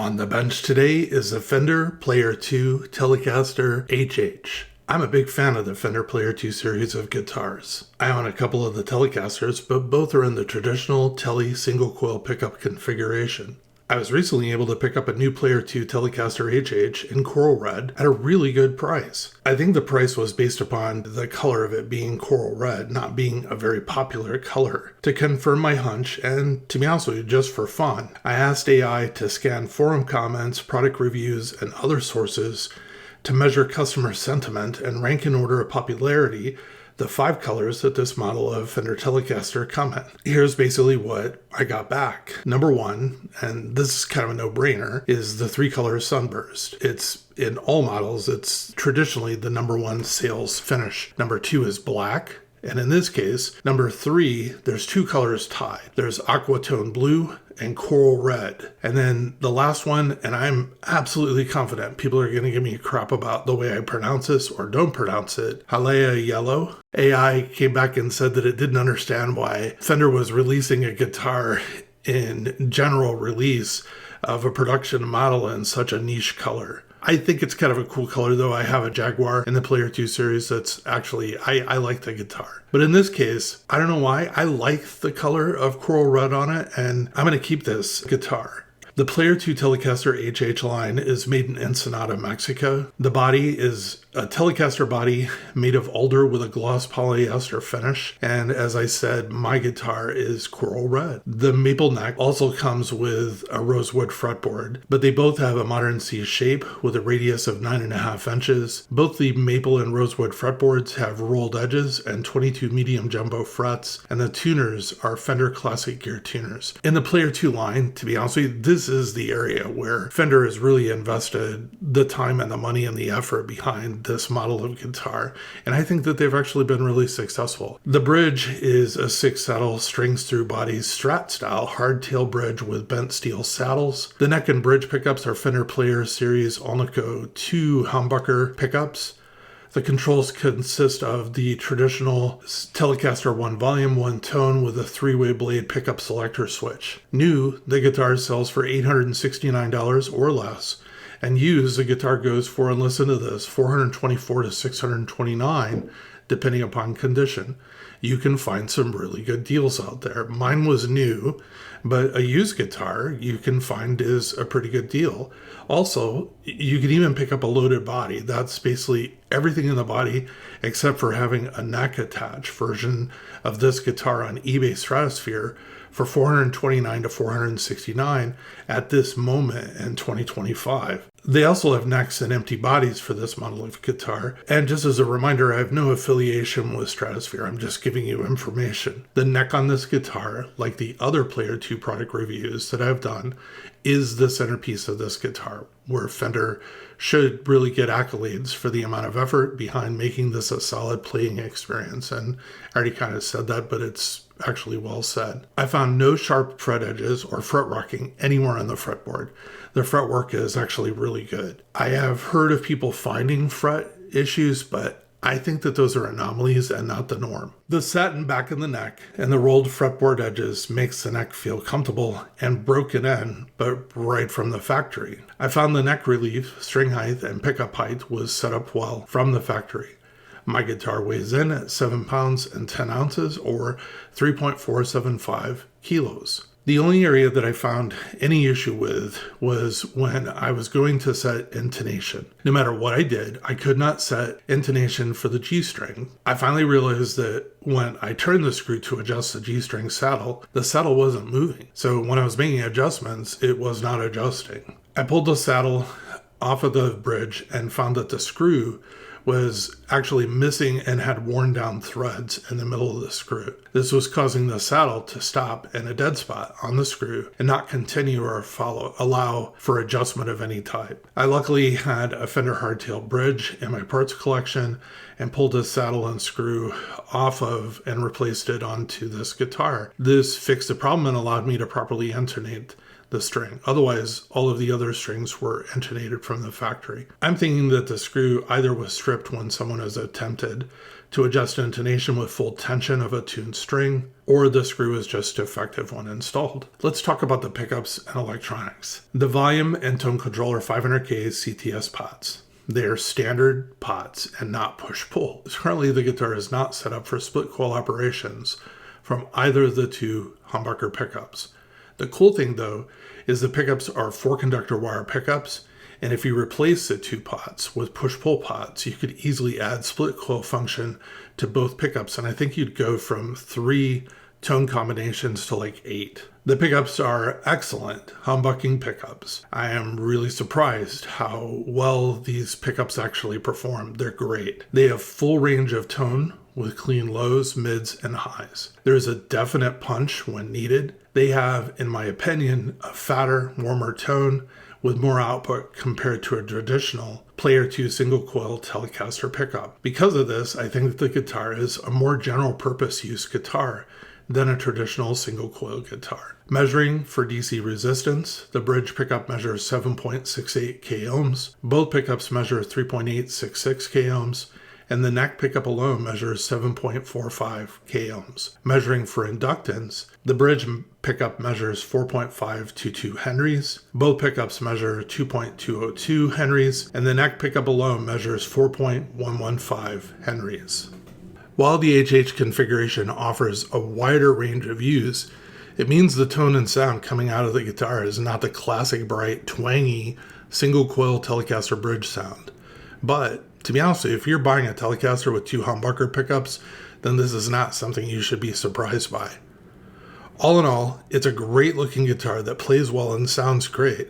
On the bench today is the Fender Player II Telecaster HH. I'm a big fan of the Fender Player II series of guitars. I own a couple of the Telecasters, but both are in the traditional Tele Single Coil pickup configuration. I was recently able to pick up a new Player II Telecaster HH in coral red at a really good price. I think the price was based upon the color of it being coral red, not being a very popular color. To confirm my hunch, and to be honest with you, just for fun, I asked AI to scan forum comments, product reviews, and other sources to measure customer sentiment and rank in order of popularity the 5 colors that this model of Fender Telecaster come in. Here's basically what I got back. Number 1, and this is kind of a no-brainer, is the 3-color Sunburst. It's in all models, it's traditionally the number 1 sales finish. Number 2 is black. And in this case, number 3, there's 2 colors tied. There's Aquatone blue and coral red. And then the last one, and I'm absolutely confident people are going to give me crap about the way I pronounce this or don't pronounce it, Hialeah Yellow. AI came back and said that it didn't understand why Fender was releasing a guitar in general release of a production model in such a niche color. I think it's kind of a cool color, though. I have a Jaguar in the Player II series that's actually, I like the guitar. But in this case, I don't know why, I like the color of coral red on it, and I'm going to keep this guitar. The Player II Telecaster HH line is made in Ensenada, Mexico. The body is a Telecaster body made of alder with a gloss polyester finish. And as I said, my guitar is coral red. The maple neck also comes with a rosewood fretboard, but they both have a modern C shape with a radius of 9.5 inches. Both the maple and rosewood fretboards have rolled edges and 22 medium jumbo frets, and the tuners are Fender Classic Gear tuners. In the Player II line, to be honest with you, this is the area where Fender has really invested the time and the money and the effort behind this model of guitar, and I think that they've actually been really successful. The bridge is a 6-saddle strings through bodies Strat style hardtail bridge with bent steel saddles. The neck and bridge pickups are Fender Player Series Alnico 2 humbucker pickups. The controls consist of the traditional Telecaster 1 volume, 1 tone with a 3-way blade pickup selector switch. New, the guitar sells for $869 or less, and used, the guitar goes for, and listen to this, $424 to $629, depending upon condition. You can find some really good deals out there. Mine was new, but a used guitar you can find is a pretty good deal. Also, you can even pick up a loaded body. That's basically everything in the body except for having a neck attached version of this guitar on eBay Stratosphere for $429 to $469 at this moment in 2025. They also have necks and empty bodies for this model of guitar. And just as a reminder, I have no affiliation with Stratosphere. I'm just giving you information. The neck on this guitar, like the other Player II product reviews that I've done, is the centerpiece of this guitar, where Fender should really get accolades for the amount of effort behind making this a solid playing experience. And I already kind of said that, but it's actually well said. I found no sharp fret edges or fret rocking anywhere on the fretboard. The fretwork is actually really good. I have heard of people finding fret issues, but I think that those are anomalies and not the norm. The satin back in the neck and the rolled fretboard edges makes the neck feel comfortable and broken in, but right from the factory. I found the neck relief, string height, and pickup height was set up well from the factory. My guitar weighs in at 7 pounds and 10 ounces or 3.475 kilos. The only area that I found any issue with was when I was going to set intonation. No matter what I did, I could not set intonation for the G string. I finally realized that when I turned the screw to adjust the G string saddle, the saddle wasn't moving. So when I was making adjustments, it was not adjusting. I pulled the saddle off of the bridge and found that the screw was actually missing and had worn down threads in the middle of the screw. This was causing the saddle to stop in a dead spot on the screw and not continue or allow for adjustment of any type. I luckily had a Fender hardtail bridge in my parts collection and pulled the saddle and screw off of and replaced it onto this guitar. This fixed the problem and allowed me to properly intonate the string. Otherwise, all of the other strings were intonated from the factory. I'm thinking that the screw either was stripped when someone has attempted to adjust intonation with full tension of a tuned string, or the screw is just defective when installed. Let's talk about the pickups and electronics. The volume and tone controller 500K CTS pots. They are standard pots and not push-pull. Currently, the guitar is not set up for split coil operations from either of the two humbucker pickups. The cool thing, though, is the pickups are 4-conductor wire pickups, and if you replace the two pots with push-pull pots, you could easily add split coil function to both pickups, and I think you'd go from 3 tone combinations to like 8. The pickups are excellent humbucking pickups. I am really surprised how well these pickups actually perform. They're great. They have full range of tone with clean lows, mids, and highs. There is a definite punch when needed. They have, in my opinion, a fatter, warmer tone with more output compared to a traditional Player II Single Coil Telecaster pickup. Because of this, I think that the guitar is a more general purpose use guitar than a traditional single coil guitar. Measuring for DC resistance, the bridge pickup measures 7.68 k ohms, both pickups measure 3.866 k ohms, and the neck pickup alone measures 7.45 k ohms. Measuring for inductance, the bridge pickup measures 4.522 henries, both pickups measure 2.202 henries, and the neck pickup alone measures 4.115 henries. While the HH configuration offers a wider range of use, it means the tone and sound coming out of the guitar is not the classic bright, twangy, single coil Telecaster bridge sound. But to be honest with you, if you're buying a Telecaster with 2 humbucker pickups, then this is not something you should be surprised by. All in all, it's a great looking guitar that plays well and sounds great.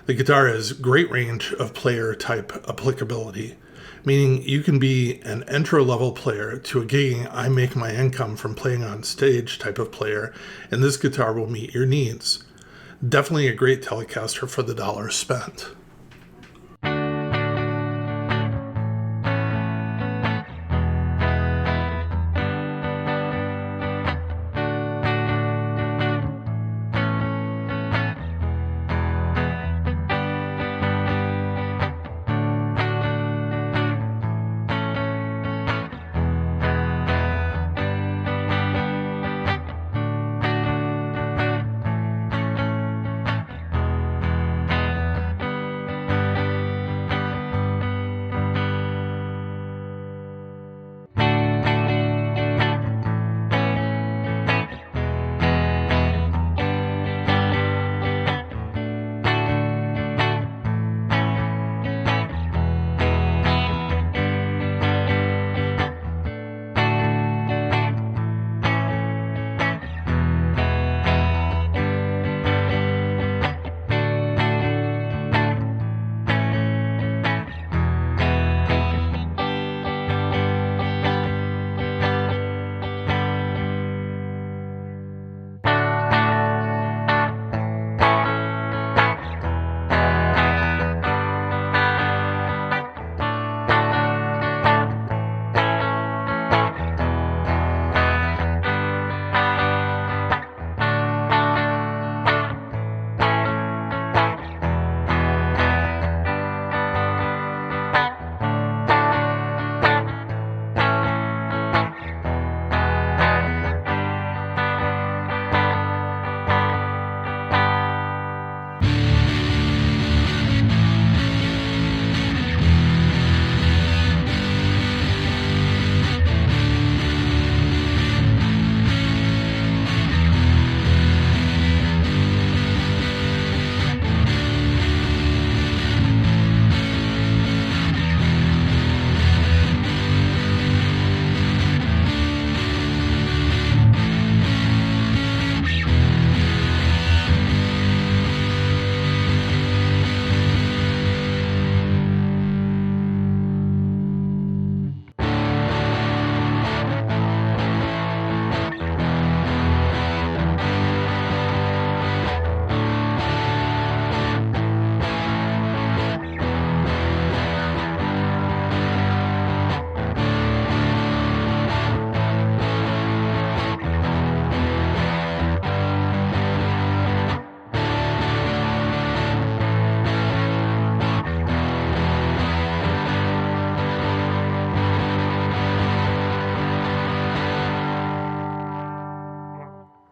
The guitar has great range of player type applicability, meaning you can be an entry-level player to a gigging I make my income from playing on stage type of player, and this guitar will meet your needs. Definitely a great Telecaster for the dollar spent.